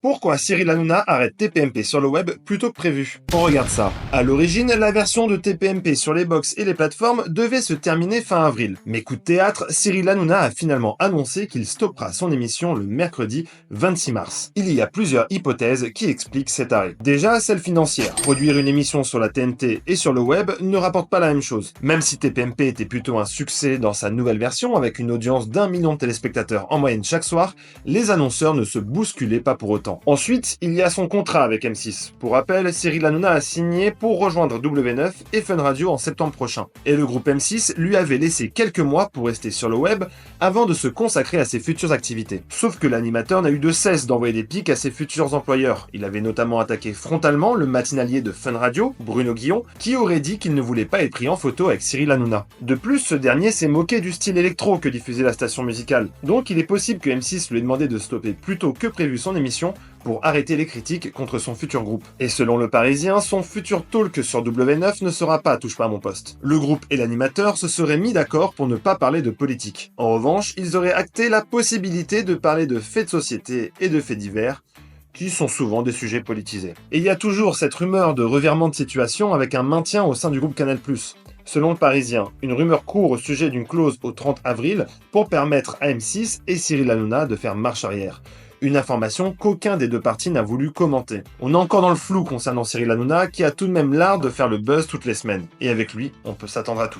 Pourquoi Cyril Hanouna arrête TPMP sur le web plutôt que prévu? On regarde ça. À l'origine, la version de TPMP sur les box et les plateformes devait se terminer fin avril. Mais coup de théâtre, Cyril Hanouna a finalement annoncé qu'il stoppera son émission le mercredi 26 mars. Il y a plusieurs hypothèses qui expliquent cet arrêt. Déjà, celle financière. Produire une émission sur la TNT et sur le web ne rapporte pas la même chose. Même si TPMP était plutôt un succès dans sa nouvelle version avec une audience d'1 million de téléspectateurs en moyenne chaque soir, les annonceurs ne se bousculaient pas pour autant. Ensuite, il y a son contrat avec M6. Pour rappel, Cyril Hanouna a signé pour rejoindre W9 et Fun Radio en septembre prochain. Et le groupe M6 lui avait laissé quelques mois pour rester sur le web avant de se consacrer à ses futures activités. Sauf que l'animateur n'a eu de cesse d'envoyer des pics à ses futurs employeurs. Il avait notamment attaqué frontalement le matinalier de Fun Radio, Bruno Guillon, qui aurait dit qu'il ne voulait pas être pris en photo avec Cyril Hanouna. De plus, ce dernier s'est moqué du style électro que diffusait la station musicale. Donc il est possible que M6 lui ait demandé de stopper plus tôt que prévu son émission pour arrêter les critiques contre son futur groupe. Et selon Le Parisien, son futur talk sur W9 ne sera pas Touche pas à mon poste. Le groupe et l'animateur se seraient mis d'accord pour ne pas parler de politique. En revanche, ils auraient acté la possibilité de parler de faits de société et de faits divers, qui sont souvent des sujets politisés. Et il y a toujours cette rumeur de revirement de situation avec un maintien au sein du groupe Canal+. Selon Le Parisien, une rumeur court au sujet d'une clause au 30 avril pour permettre à M6 et Cyril Hanouna de faire marche arrière. Une information qu'aucun des deux partis n'a voulu commenter. On est encore dans le flou concernant Cyril Hanouna qui a tout de même l'art de faire le buzz toutes les semaines. Et avec lui, on peut s'attendre à tout.